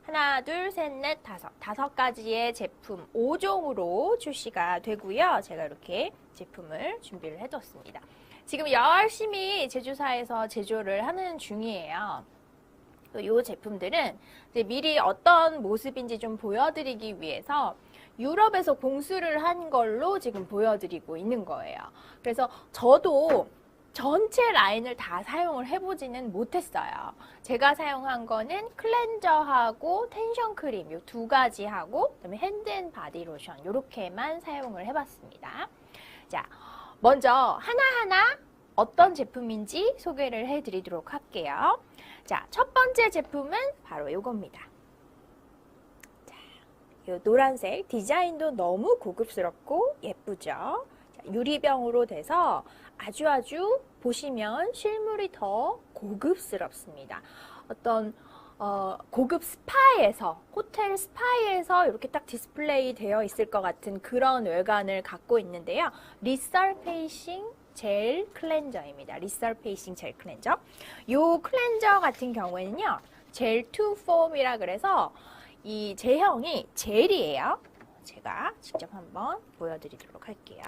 하나, 둘, 셋, 넷, 다섯 가지의 제품 5종으로 출시가 되고요. 제가 이렇게 제품을 준비를 해뒀습니다. 지금 열심히 제조사에서 제조를 하는 중이에요. 이 제품들은 이제 미리 어떤 모습인지 좀 보여드리기 위해서 유럽에서 공수를 한 걸로 지금 보여드리고 있는 거예요. 그래서 저도 전체 라인을 다 사용을 해보지는 못했어요. 제가 사용한 거는 클렌저하고 텐션 크림 이 두 가지 하고 그다음에 핸드 앤 바디 로션 이렇게만 사용을 해봤습니다. 자, 먼저 하나하나 어떤 제품인지 소개를 해드리도록 할게요. 자, 첫 번째 제품은 바로 이겁니다. 자, 이 노란색 디자인도 너무 고급스럽고 예쁘죠? 자, 유리병으로 돼서 아주 보시면 실물이 더 고급스럽습니다. 어떤 고급 스파에서 호텔 스파에서 이렇게 딱 디스플레이 되어 있을 것 같은 그런 외관을 갖고 있는데요. 리서페이싱 젤 클렌저입니다. 리서페이싱 젤 클렌저. 요 클렌저 같은 경우에는요. 젤 투 폼이라 그래서 이 제형이 젤이에요. 제가 직접 한번 보여드리도록 할게요.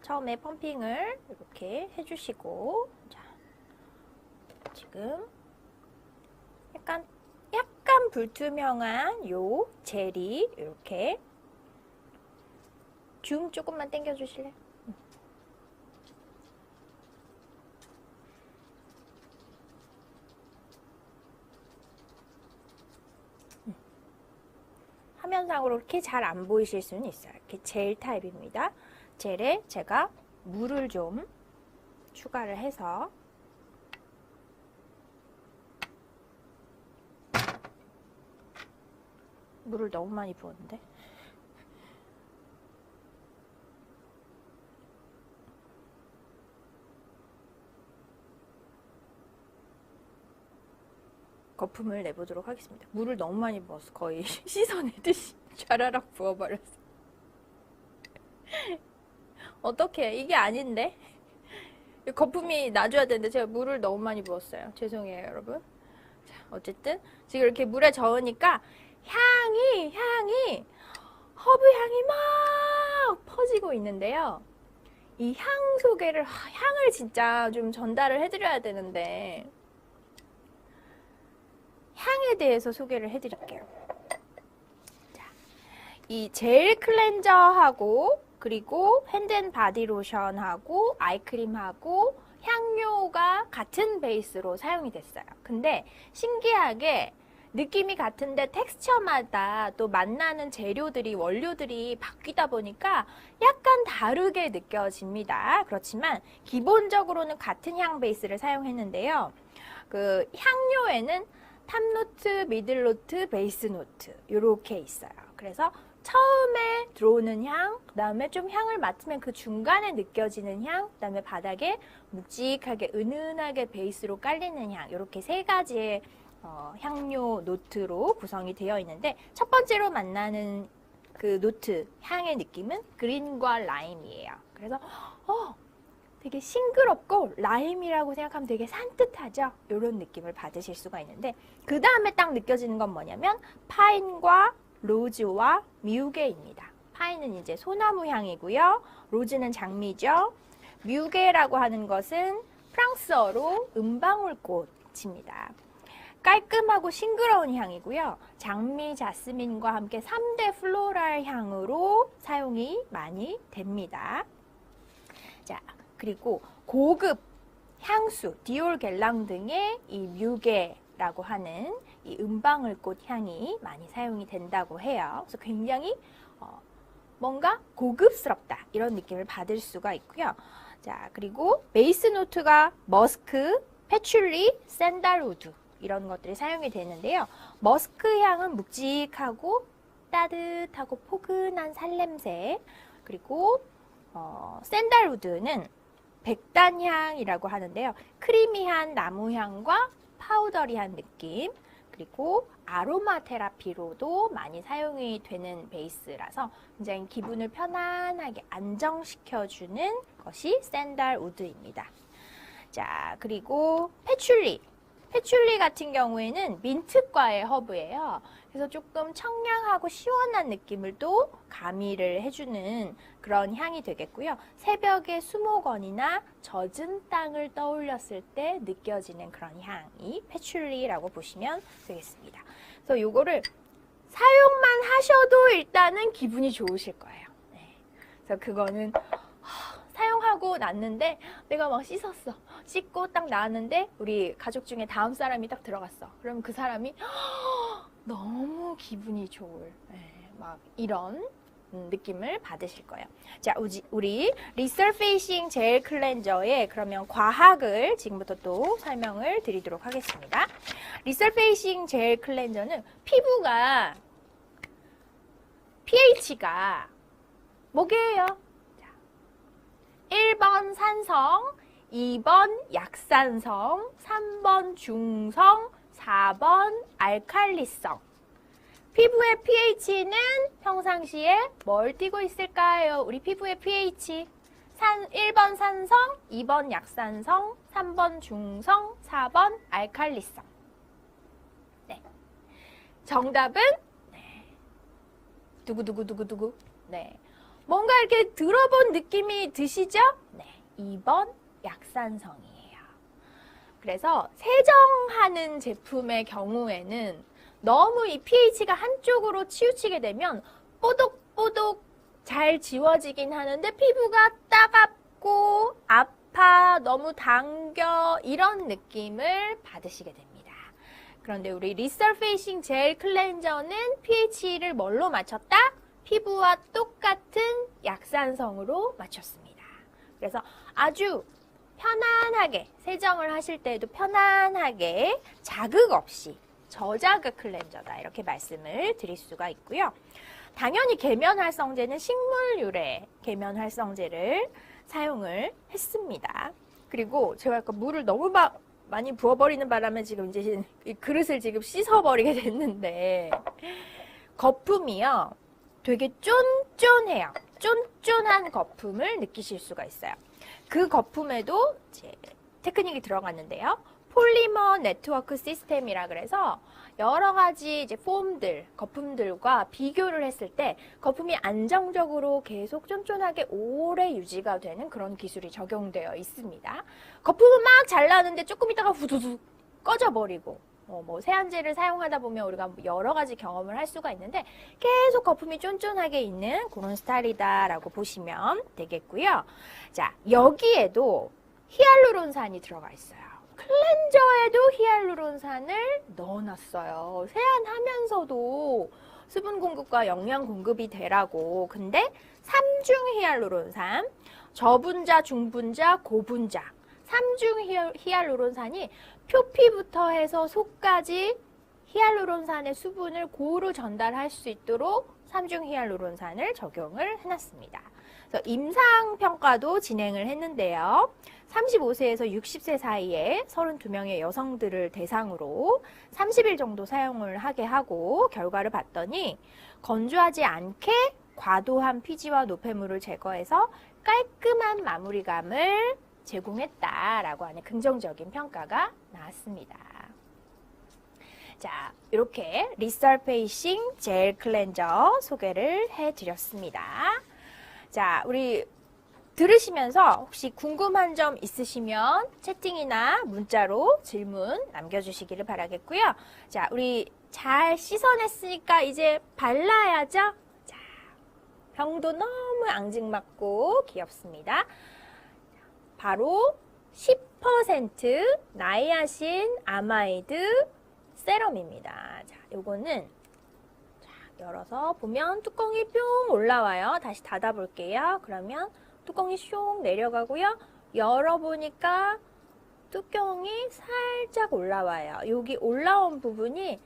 처음에 펌핑을 이렇게 해주시고, 자, 지금 약간 불투명한 요 젤이 이렇게 줌 조금만 당겨 주실래요? 화면상으로 이렇게 잘 안 보이실 수는 있어요. 이렇게 젤 타입입니다. 젤에 제가 물을 좀 추가를 해서 물을 너무 많이 부었는데 거품을 내보도록 하겠습니다. 물을 너무 많이 부어서 거의 씻어내듯이 쫘라락 부어버렸어요. 어떡해, 이게 아닌데 거품이 나줘야 되는데 제가 물을 너무 많이 부었어요. 죄송해요 여러분. 자, 어쨌든 지금 이렇게 물에 저으니까 향이 허브 향이 막 퍼지고 있는데요. 이 향 소개를 향을 진짜 좀 전달을 해드려야 되는데 향에 대해서 소개를 해드릴게요. 자, 이 젤 클렌저하고 그리고 핸드 앤 바디 로션하고 아이크림하고 향료가 같은 베이스로 사용이 됐어요. 근데 신기하게 느낌이 같은데 텍스처마다 또 만나는 재료들이 원료들이 바뀌다 보니까 약간 다르게 느껴집니다. 그렇지만 기본적으로는 같은 향 베이스를 사용했는데요. 그 향료에는 탑노트, 미들노트, 베이스노트 이렇게 있어요. 그래서 처음에 들어오는 향, 그 다음에 좀 향을 맡으면 그 중간에 느껴지는 향, 그 다음에 바닥에 묵직하게 은은하게 베이스로 깔리는 향 이렇게 세 가지의 향료 노트로 구성이 되어 있는데 첫 번째로 만나는 그 노트, 향의 느낌은 그린과 라임이에요. 그래서 되게 싱그럽고 라임이라고 생각하면 되게 산뜻하죠? 이런 느낌을 받으실 수가 있는데 그 다음에 딱 느껴지는 건 뭐냐면 파인과 로즈와 뮤게입니다. 파인은 이제 소나무 향이고요. 로즈는 장미죠. 뮤게라고 하는 것은 프랑스어로 은방울꽃입니다. 깔끔하고 싱그러운 향이고요. 장미, 자스민과 함께 3대 플로랄 향으로 사용이 많이 됩니다. 자, 그리고 고급 향수, 디올 갤랑 등의 이 뮤게라고 하는 이 은방울꽃 향이 많이 사용이 된다고 해요. 그래서 굉장히 뭔가 고급스럽다 이런 느낌을 받을 수가 있고요. 자, 그리고 베이스 노트가 머스크, 패출리, 샌달우드 이런 것들이 사용이 되는데요. 머스크 향은 묵직하고 따뜻하고 포근한 살냄새, 그리고 샌달우드는 백단향이라고 하는데요. 크리미한 나무향과 파우더리한 느낌, 그리고 아로마 테라피로도 많이 사용이 되는 베이스라서 굉장히 기분을 편안하게 안정시켜주는 것이 샌달우드입니다. 자, 그리고 패출리. 패출리 같은 경우에는 민트과의 허브예요. 그래서 조금 청량하고 시원한 느낌을 또 가미를 해주는 그런 향이 되겠고요. 새벽에 수목원이나 젖은 땅을 떠올렸을 때 느껴지는 그런 향이 패출리라고 보시면 되겠습니다. 그래서 요거를 사용만 하셔도 일단은 기분이 좋으실 거예요. 네. 그래서 그거는 사용하고 났는데 내가 막 씻었어. 씻고 딱 나왔는데 우리 가족 중에 다음 사람이 딱 들어갔어. 그럼 그 사람이 너무 기분이 좋을 막 이런 느낌을 받으실 거예요. 자, 우리 리서페이싱 젤 클렌저의 그러면 과학을 지금부터 또 설명을 드리도록 하겠습니다. 리서페이싱 젤 클렌저는 피부가 pH가 뭐게요? 1번 산성, 2번 약산성, 3번 중성, 4번 알칼리성. 피부의 pH는 평상시에 뭘 띠고 있을까요? 우리 피부의 pH. 1번 산성, 2번 약산성, 3번 중성, 4번 알칼리성. 네. 정답은 두구두구두구두구. 네. 뭔가 이렇게 들어본 느낌이 드시죠? 네, 2번 약산성이에요. 그래서 세정하는 제품의 경우에는 너무 이 pH가 한쪽으로 치우치게 되면 뽀독뽀독 잘 지워지긴 하는데 피부가 따갑고 아파, 너무 당겨 이런 느낌을 받으시게 됩니다. 그런데 우리 리서페이싱 젤 클렌저는 pH를 뭘로 맞췄다? 피부와 똑같은 약산성으로 맞췄습니다. 그래서 아주 편안하게 세정을 하실 때에도 편안하게 자극 없이 저자극 클렌저다 이렇게 말씀을 드릴 수가 있고요. 당연히 계면활성제는 식물 유래 계면활성제를 사용을 했습니다. 그리고 제가 아까 물을 너무 많이 부어버리는 바람에 지금 이제 이 그릇을 지금 씻어버리게 됐는데 거품이요. 되게 쫀쫀해요. 쫀쫀한 거품을 느끼실 수가 있어요. 그 거품에도 이제 테크닉이 들어갔는데요. 폴리머 네트워크 시스템이라 그래서 여러 가지 이제 폼들, 거품들과 비교를 했을 때 거품이 안정적으로 계속 쫀쫀하게 오래 유지가 되는 그런 기술이 적용되어 있습니다. 거품은 막 잘 나는데 조금 있다가 후두둑 꺼져버리고 뭐 세안제를 사용하다 보면 우리가 여러 가지 경험을 할 수가 있는데 계속 거품이 쫀쫀하게 있는 그런 스타일이다라고 보시면 되겠고요. 자, 여기에도 히알루론산이 들어가 있어요. 클렌저에도 히알루론산을 넣어놨어요. 세안하면서도 수분 공급과 영양 공급이 되라고. 근데 3중 히알루론산, 저분자, 중분자, 고분자 3중 히알루론산이 표피부터 해서 속까지 히알루론산의 수분을 고루 전달할 수 있도록 3중 히알루론산을 적용을 해놨습니다. 그래서 임상평가도 진행을 했는데요. 35세에서 60세 사이에 32명의 여성들을 대상으로 30일 정도 사용을 하게 하고 결과를 봤더니 건조하지 않게 과도한 피지와 노폐물을 제거해서 깔끔한 마무리감을 제공했다라고 하는 긍정적인 평가가 나왔습니다. 자, 이렇게 리서페이싱 젤 클렌저 소개를 해드렸습니다. 자, 우리 들으시면서 혹시 궁금한 점 있으시면 채팅이나 문자로 질문 남겨주시기를 바라겠고요. 자, 우리 잘 씻어냈으니까 이제 발라야죠. 자, 병도 너무 앙증맞고 귀엽습니다. 바로 10% 나이아신 아마이드 세럼입니다. 자, 요거는 열어서 보면 뚜껑이 뿅 올라와요. 다시 닫아볼게요. 그러면 뚜껑이 숑 내려가고요. 열어보니까 뚜껑이 살짝 올라와요. 여기 올라온 부분이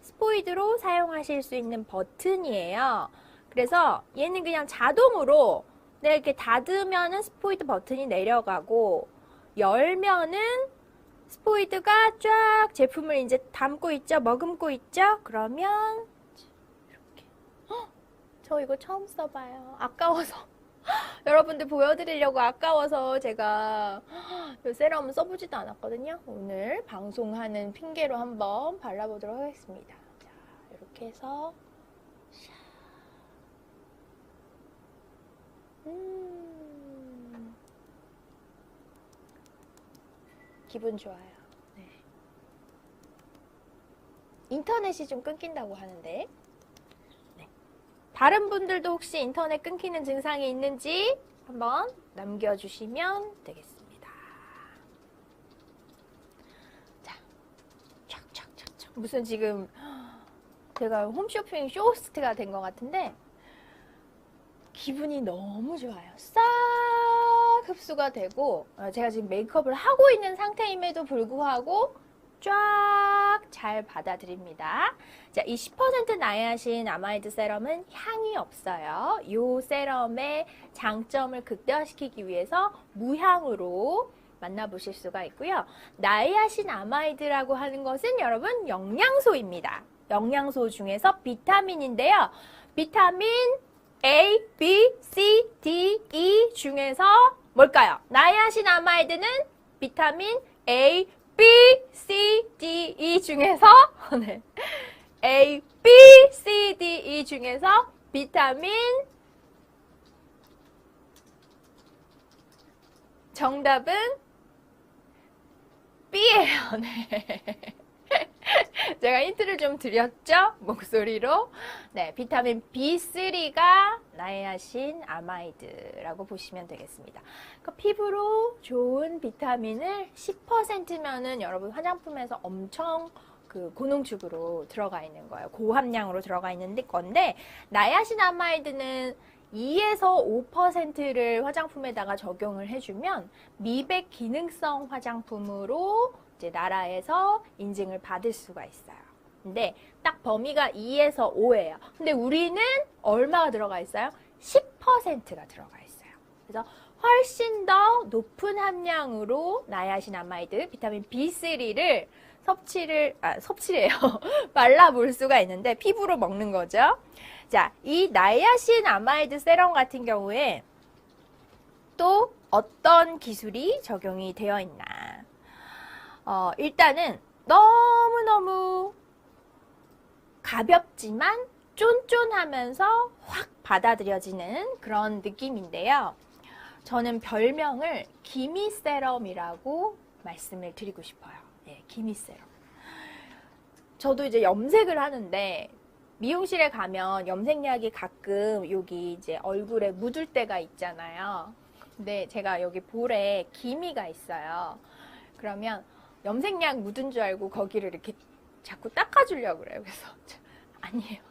스포이드로 사용하실 수 있는 버튼이에요. 그래서 얘는 그냥 자동으로 이렇게 닫으면은 스포이드 버튼이 내려가고 열면은 스포이드가 쫙 제품을 이제 담고 있죠? 머금고 있죠? 그러면 이렇게. 저 이거 처음 써봐요. 아까워서. 여러분들 보여드리려고 아까워서 제가 이 세럼은 써보지도 않았거든요. 오늘 방송하는 핑계로 한번 발라보도록 하겠습니다. 자, 이렇게 해서 기분 좋아요. 네. 인터넷이 좀 끊긴다고 하는데 네. 다른 분들도 혹시 인터넷 끊기는 증상이 있는지 한번 남겨주시면 되겠습니다. 자, 촥촥촥촥 무슨 지금 제가 홈쇼핑 쇼호스트가 된 것 같은데 기분이 너무 좋아요. 싹 흡수가 되고 제가 지금 메이크업을 하고 있는 상태임에도 불구하고 쫙 잘 받아들입니다. 자, 이 10% 나이아신 아마이드 세럼은 향이 없어요. 이 세럼의 장점을 극대화시키기 위해서 무향으로 만나보실 수가 있고요. 나이아신 아마이드라고 하는 것은 여러분 영양소입니다. 영양소 중에서 비타민인데요. 비타민 A, B, C, D, E 중에서 뭘까요? 나이아신 아마이드는 비타민 A, B, C, D, E 중에서 네. A, B, C, D, E 중에서 비타민 정답은 B예요. 네. 제가 힌트를 좀 드렸죠? 목소리로. 네, 비타민 B3가 나이아신 아마이드라고 보시면 되겠습니다. 그러니까 피부로 좋은 비타민을 10%면은 여러분 화장품에서 엄청 그 고농축으로 들어가 있는 거예요. 고함량으로 들어가 있는 건데 나이아신 아마이드는 2에서 5%를 화장품에다가 적용을 해주면 미백 기능성 화장품으로 이제 나라에서 인증을 받을 수가 있어요. 근데 딱 범위가 2에서 5예요. 근데 우리는 얼마가 들어가 있어요? 10%가 들어가 있어요. 그래서 훨씬 더 높은 함량으로 나이아신 아마이드, 비타민 B3를 섭취래요. 발라볼 수가 있는데 피부로 먹는 거죠. 자, 이 나이아신 아마이드 세럼 같은 경우에 또 어떤 기술이 적용이 되어 있나. 일단은 너무너무 가볍지만 쫀쫀하면서 확 받아들여지는 그런 느낌인데요. 저는 별명을 기미 세럼이라고 말씀을 드리고 싶어요. 예, 기미 세럼. 저도 이제 염색을 하는데 미용실에 가면 염색약이 가끔 여기 이제 얼굴에 묻을 때가 있잖아요. 근데 제가 여기 볼에 기미가 있어요. 그러면 염색약 묻은 줄 알고 거기를 이렇게 자꾸 닦아주려고 그래요. 그래서 아니에요.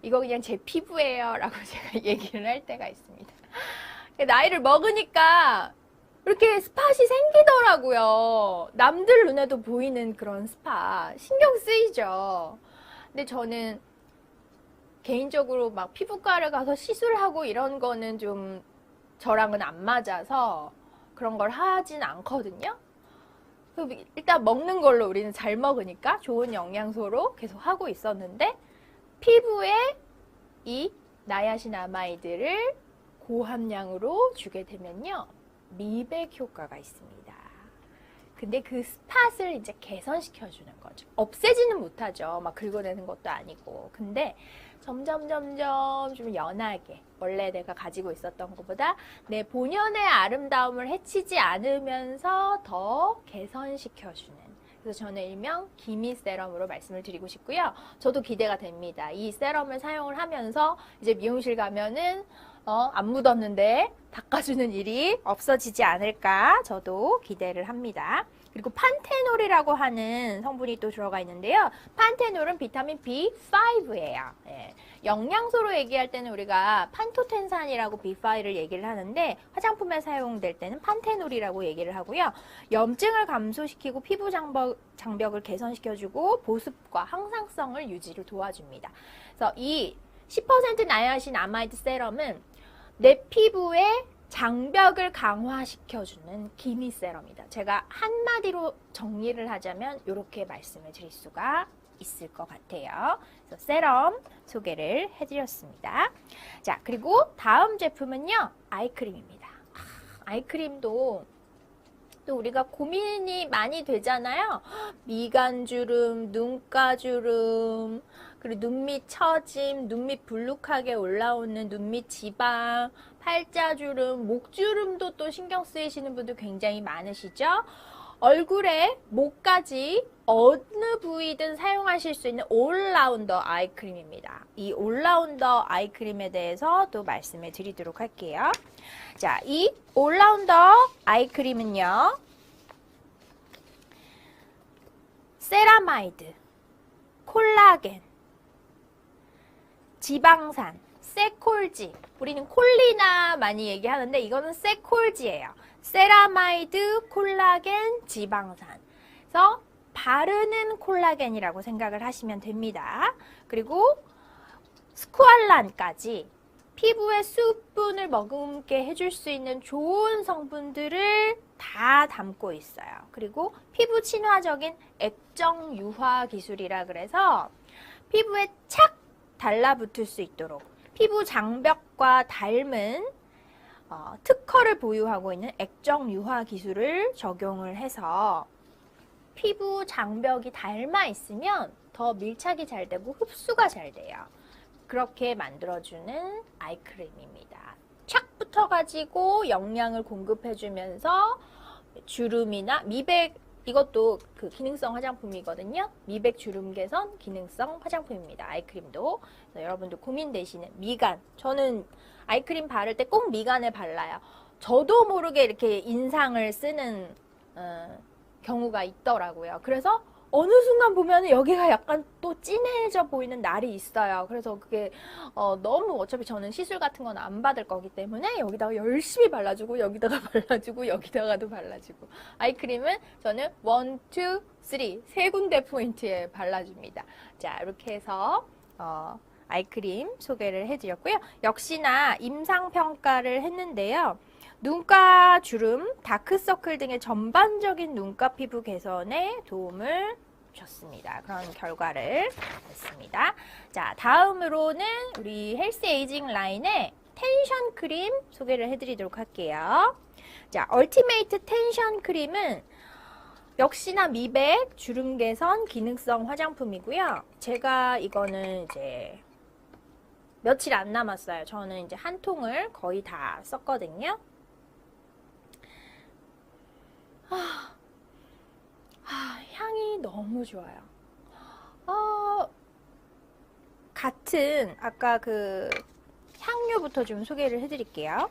이거 그냥 제 피부예요. 라고 제가 얘기를 할 때가 있습니다. 나이를 먹으니까 이렇게 스팟이 생기더라고요. 남들 눈에도 보이는 그런 스팟. 신경 쓰이죠. 근데 저는 개인적으로 막 피부과를 가서 시술하고 이런 거는 좀 저랑은 안 맞아서 그런 걸 하진 않거든요. 일단 먹는 걸로 우리는 잘 먹으니까 좋은 영양소로 계속 하고 있었는데 피부에 이 나이아신 아마이드를 고함량으로 주게 되면요. 미백 효과가 있습니다. 근데 그 스팟을 이제 개선시켜주는 거죠. 없애지는 못하죠. 막 긁어내는 것도 아니고. 근데 점점 좀 연하게 원래 내가 가지고 있었던 것보다 내 본연의 아름다움을 해치지 않으면서 더 개선시켜주는. 그래서 저는 일명 기미 세럼으로 말씀을 드리고 싶고요. 저도 기대가 됩니다. 이 세럼을 사용을 하면서 이제 미용실 가면은 안 묻었는데 닦아주는 일이 없어지지 않을까 저도 기대를 합니다. 그리고 판테놀이라고 하는 성분이 또 들어가 있는데요. 판테놀은 비타민 B5예요. 예. 영양소로 얘기할 때는 우리가 판토텐산이라고 B5를 얘기를 하는데 화장품에 사용될 때는 판테놀이라고 얘기를 하고요. 염증을 감소시키고 피부 장벽을 개선시켜주고 보습과 항상성을 유지를 도와줍니다. 그래서 이 10% 나이아신 아마이드 세럼은 내 피부에 장벽을 강화시켜주는 기미 세럼이다. 제가 한마디로 정리를 하자면 이렇게 말씀을 드릴 수가 있을 것 같아요. 그래서 세럼 소개를 해드렸습니다. 자, 그리고 다음 제품은요, 아이크림입니다. 아이크림도 또 우리가 고민이 많이 되잖아요. 미간주름, 눈가주름, 그리고 눈밑 처짐, 눈밑 불룩하게 올라오는 눈밑 지방, 팔자주름, 목주름도 또 신경 쓰이시는 분들 굉장히 많으시죠? 얼굴에 목까지 어느 부위든 사용하실 수 있는 올라운더 아이크림입니다. 이 올라운더 아이크림에 대해서 또 말씀을 드리도록 할게요. 자, 이 올라운더 아이크림은요, 세라마이드, 콜라겐, 지방산, 세콜지, 우리는 콜리나 많이 얘기하는데 이거는 세콜지예요. 세라마이드, 콜라겐, 지방산. 그래서 바르는 콜라겐이라고 생각을 하시면 됩니다. 그리고 스쿠알란까지 피부에 수분을 머금게 해줄 수 있는 좋은 성분들을 다 담고 있어요. 그리고 피부 친화적인 액정 유화 기술이라 그래서 피부에 착 달라붙을 수 있도록 피부 장벽과 닮은 특허를 보유하고 있는 액정 유화 기술을 적용을 해서 피부 장벽이 닮아 있으면 더 밀착이 잘 되고 흡수가 잘 돼요. 그렇게 만들어주는 아이크림입니다. 착 붙어가지고 영양을 공급해주면서 주름이나 미백, 이것도 그 기능성 화장품이거든요. 미백 주름 개선 기능성 화장품입니다. 아이크림도. 여러분들 고민되시는 미간. 저는 아이크림 바를 때 꼭 미간에 발라요. 저도 모르게 이렇게 인상을 쓰는 경우가 있더라고요. 그래서 어느 순간 보면 여기가 약간 또 진해져 보이는 날이 있어요. 그래서 그게 너무 어차피 저는 시술 같은 건 안 받을 거기 때문에 여기다가 열심히 발라주고 여기다가 발라주고 여기다가도 발라주고 아이크림은 저는 1, 2, 3 세 군데 포인트에 발라줍니다. 자, 이렇게 해서 아이크림 소개를 해드렸고요. 역시나 임상평가를 했는데요. 눈가 주름, 다크서클 등의 전반적인 눈가 피부 개선에 도움을 줬습니다. 그런 결과를 냈습니다. 자, 다음으로는 우리 헬스 에이징 라인의 텐션 크림 소개를 해드리도록 할게요. 자, 얼티메이트 텐션 크림은 역시나 미백, 주름 개선, 기능성 화장품이고요. 제가 이거는 이제 며칠 안 남았어요. 저는 이제 한 통을 거의 다 썼거든요. 향이 너무 좋아요. 같은 아까 그 향료부터 좀 소개를 해드릴게요.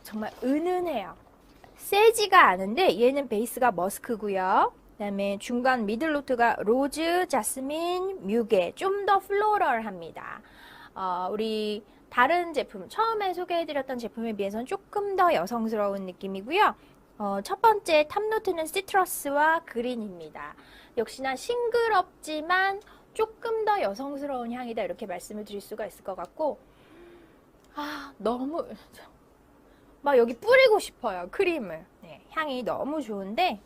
정말 은은해요. 세지가 않은데 얘는 베이스가 머스크고요. 그다음에 중간 미들노트가 로즈, 자스민, 뮤게, 좀 더 플로럴합니다. 우리 다른 제품, 처음에 소개해드렸던 제품에 비해서는 조금 더 여성스러운 느낌이고요. 첫 번째 탑노트는 시트러스와 그린입니다. 역시나 싱그럽지만 조금 더 여성스러운 향이다 이렇게 말씀을 드릴 수가 있을 것 같고 너무 막 여기 뿌리고 싶어요. 크림을. 네, 향이 너무 좋은데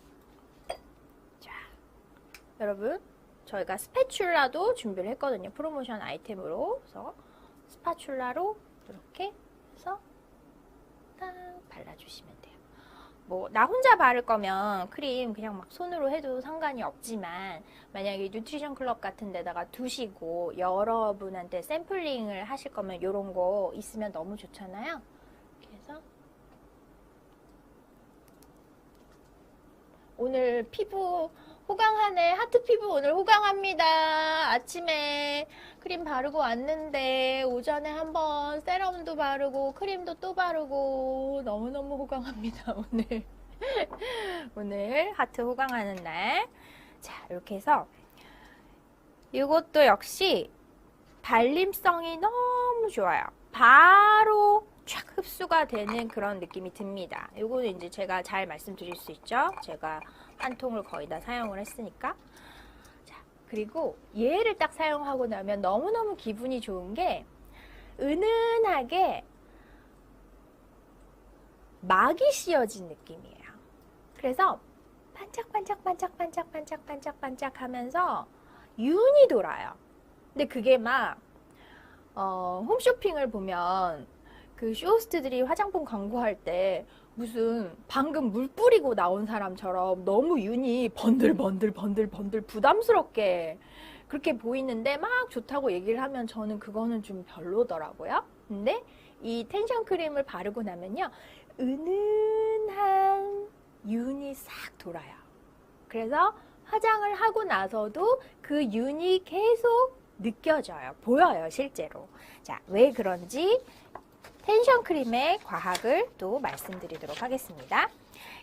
자, 여러분 저희가 스패츌라도 준비를 했거든요. 프로모션 아이템으로. 그래서 스파츌라로 이렇게 해서 딱 발라주시면 돼요. 뭐 나 혼자 바를 거면 크림 그냥 막 손으로 해도 상관이 없지만 만약에 뉴트리션 클럽 같은 데다가 두시고 여러분한테 샘플링을 하실 거면 이런 거 있으면 너무 좋잖아요. 그래서 오늘 피부 호강하네. 하트 피부 오늘 호강합니다. 아침에 크림 바르고 왔는데 오전에 한번 세럼도 바르고 크림도 또 바르고 너무너무 호강합니다. 오늘 오늘 하트 호강하는 날. 자, 이렇게 해서 이것도 역시 발림성이 너무 좋아요. 바로 촥 흡수가 되는 그런 느낌이 듭니다. 이거는 이제 제가 잘 말씀드릴 수 있죠. 제가 한 통을 거의 다 사용을 했으니까. 자, 그리고 얘를 딱 사용하고 나면 너무너무 기분이 좋은 게 은은하게 막이 씌어진 느낌이에요. 그래서 반짝반짝 하면서 윤이 돌아요. 근데 그게 막 홈쇼핑을 보면 그 쇼호스트들이 화장품 광고할 때 무슨 방금 물 뿌리고 나온 사람처럼 너무 윤이 번들번들 부담스럽게 그렇게 보이는데 막 좋다고 얘기를 하면 저는 그거는 좀 별로더라고요. 근데 이 텐션 크림을 바르고 나면요, 은은한 윤이 싹 돌아요. 그래서 화장을 하고 나서도 그 윤이 계속 느껴져요. 보여요, 실제로. 자, 왜 그런지 텐션 크림의 과학을 또 말씀드리도록 하겠습니다.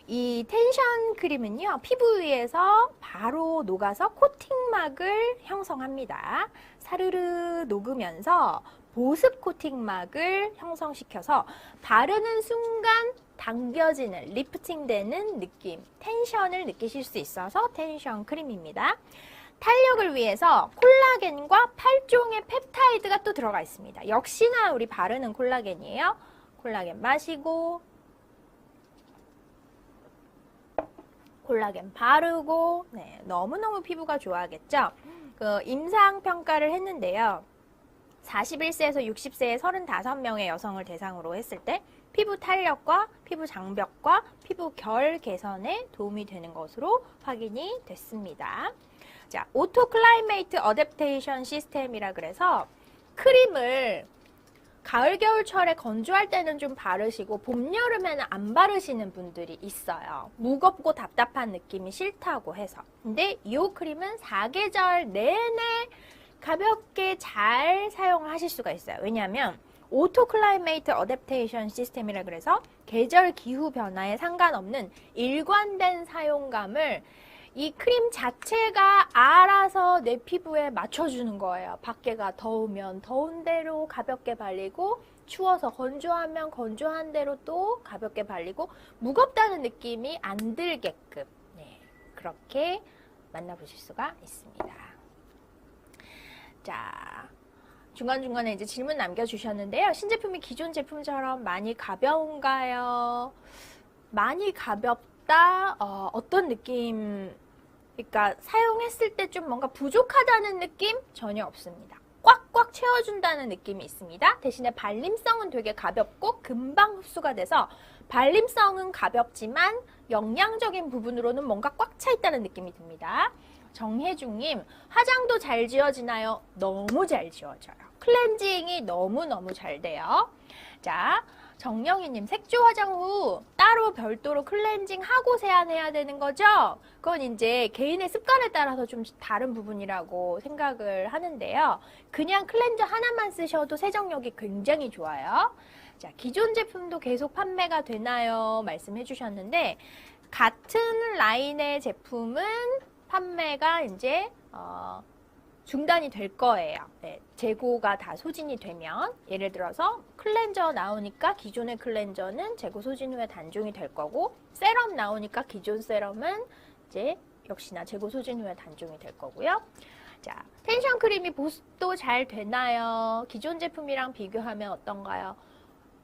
이 텐션 크림은요, 피부 위에서 바로 녹아서 코팅막을 형성합니다. 사르르 녹으면서 보습 코팅막을 형성시켜서 바르는 순간 당겨지는, 리프팅되는 느낌, 텐션을 느끼실 수 있어서 텐션 크림입니다. 탄력을 위해서 콜라겐과 8종의 펩타이드가 또 들어가 있습니다. 역시나 우리 바르는 콜라겐이에요. 콜라겐 마시고, 콜라겐 바르고, 네, 너무너무 피부가 좋아하겠죠? 그 임상평가를 했는데요. 41세에서 60세의 35명의 여성을 대상으로 했을 때 피부 탄력과 피부 장벽과 피부 결 개선에 도움이 되는 것으로 확인이 됐습니다. 자, 오토 클라이메이트 어댑테이션 시스템이라 그래서 크림을 가을, 겨울철에 건조할 때는 좀 바르시고 봄, 여름에는 안 바르시는 분들이 있어요. 무겁고 답답한 느낌이 싫다고 해서. 근데 이 크림은 사계절 내내 가볍게 잘 사용하실 수가 있어요. 왜냐하면 오토 클라이메이트 어댑테이션 시스템이라 그래서 계절 기후 변화에 상관없는 일관된 사용감을 이 크림 자체가 알아서 내 피부에 맞춰주는 거예요. 밖에가 더우면 더운 대로 가볍게 발리고, 추워서 건조하면 건조한 대로 또 가볍게 발리고, 무겁다는 느낌이 안 들게끔, 네, 그렇게 만나보실 수가 있습니다. 자, 중간중간에 이제 질문 남겨주셨는데요. 신제품이 기존 제품처럼 많이 가벼운가요? 많이 가볍다? 어떤 느낌? 그러니까 사용했을 때 좀 뭔가 부족하다는 느낌? 전혀 없습니다. 꽉꽉 채워준다는 느낌이 있습니다. 대신에 발림성은 되게 가볍고 금방 흡수가 돼서 발림성은 가볍지만 영양적인 부분으로는 뭔가 꽉 차 있다는 느낌이 듭니다. 정혜중님, 화장도 잘 지워지나요? 너무 잘 지워져요. 클렌징이 너무너무 잘 돼요. 자, 정영희님, 색조 화장 후 따로 별도로 클렌징 하고 세안해야 되는 거죠? 그건 이제 개인의 습관에 따라서 좀 다른 부분이라고 생각을 하는데요. 그냥 클렌저 하나만 쓰셔도 세정력이 굉장히 좋아요. 자, 기존 제품도 계속 판매가 되나요? 말씀해 주셨는데, 같은 라인의 제품은 판매가 이제 중단이 될 거예요. 네, 재고가 다 소진이 되면, 예를 들어서 클렌저 나오니까 기존의 클렌저는 재고 소진 후에 단종이 될 거고, 세럼 나오니까 기존 세럼은 이제 역시나 재고 소진 후에 단종이 될 거고요. 자, 텐션 크림이 보습도 잘 되나요? 기존 제품이랑 비교하면 어떤가요?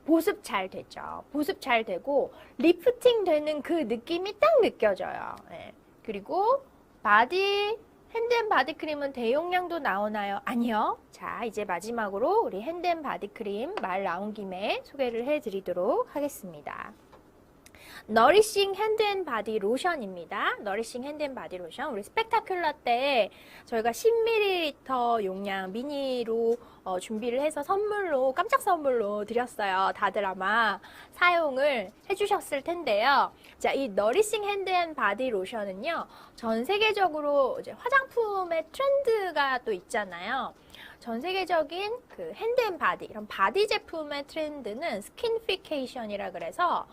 보습 잘 되죠. 보습 잘 되고 리프팅 되는 그 느낌이 딱 느껴져요. 네. 그리고 핸드앤바디 크림은 대용량도 나오나요? 아니요. 자, 이제 마지막으로 우리 핸드앤바디 크림 말 나온 김에 소개를 해드리도록 하겠습니다. 너리싱 핸드앤바디 로션입니다. 너리싱 핸드앤바디 로션. 우리 스펙타큘러 때 저희가 10ml 용량 미니로 준비를 해서 선물로, 깜짝 선물로 드렸어요. 다들 아마 사용을 해주셨을 텐데요. 자, 이 너리싱 핸드앤바디 로션은요, 전 세계적으로 이제 화장품의 트렌드가 또 있잖아요. 전 세계적인 그 핸드앤바디, 이런 바디 제품의 트렌드는 스킨피케이션이라 그래서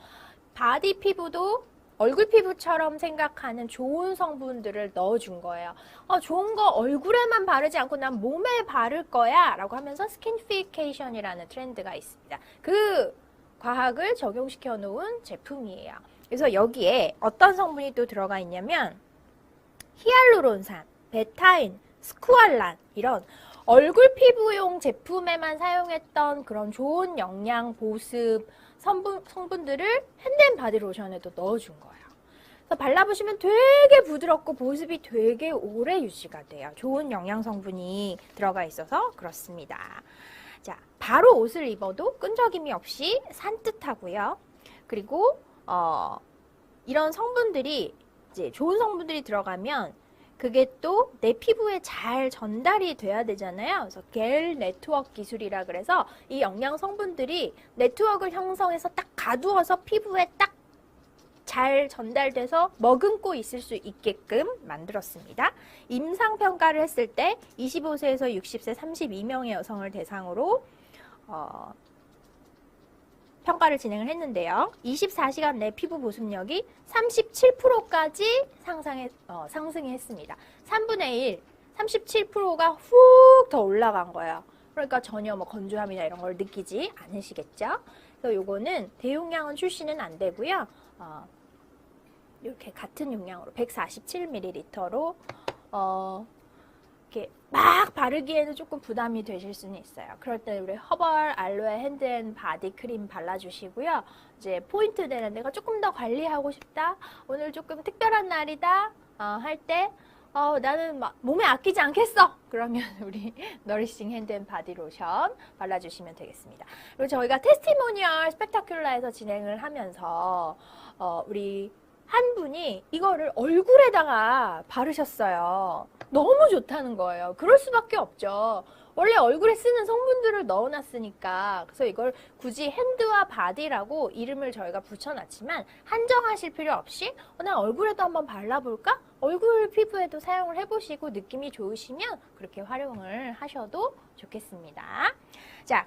바디 피부도 얼굴 피부처럼 생각하는 좋은 성분들을 넣어준 거예요. 좋은 거 얼굴에만 바르지 않고 난 몸에 바를 거야 라고 하면서 스킨피케이션이라는 트렌드가 있습니다. 그 과학을 적용시켜 놓은 제품이에요. 그래서 여기에 어떤 성분이 또 들어가 있냐면 히알루론산, 베타인, 스쿠알란 이런 얼굴 피부용 제품에만 사용했던 그런 좋은 영양 보습 성분들을 핸드앤바디 로션에도 넣어준 거예요. 그래서 발라보시면 되게 부드럽고 보습이 되게 오래 유지가 돼요. 좋은 영양 성분이 들어가 있어서 그렇습니다. 자, 바로 옷을 입어도 끈적임이 없이 산뜻하고요. 그리고 이런 성분들이 이제 좋은 성분들이 들어가면 그게 또 내 피부에 잘 전달이 돼야 되잖아요. 그래서 겔 네트워크 기술이라 그래서 이 영양 성분들이 네트워크를 형성해서 딱 가두어서 피부에 딱 잘 전달돼서 머금고 있을 수 있게끔 만들었습니다. 임상평가를 했을 때 25세에서 60세 32명의 여성을 대상으로 평가를 진행을 했는데요. 24시간 내 피부 보습력이 37%까지 상승이 했습니다. 3분의 1, 37%가 훅 더 올라간 거예요. 그러니까 전혀 뭐 건조함이나 이런 걸 느끼지 않으시겠죠? 그래서 요거는 대용량은 출시는 안 되고요. 이렇게 같은 용량으로 147ml로 이렇게 막 바르기에는 조금 부담이 되실 수는 있어요. 그럴 때 우리 허벌 알로에 핸드앤바디 크림 발라주시고요. 이제 포인트 되는 내가 조금 더 관리하고 싶다. 오늘 조금 특별한 날이다. 할 때 나는 막 몸에 아끼지 않겠어. 그러면 우리 너리싱 핸드앤바디 로션 발라주시면 되겠습니다. 그리고 저희가 테스티모니얼 스펙타큘라에서 진행을 하면서 우리 한 분이 이거를 얼굴에다가 바르셨어요. 너무 좋다는 거예요. 그럴 수밖에 없죠. 원래 얼굴에 쓰는 성분들을 넣어놨으니까. 그래서 이걸 굳이 핸드와 바디라고 이름을 저희가 붙여놨지만 한정하실 필요 없이 나 얼굴에도 한번 발라볼까? 얼굴 피부에도 사용을 해보시고 느낌이 좋으시면 그렇게 활용을 하셔도 좋겠습니다. 자.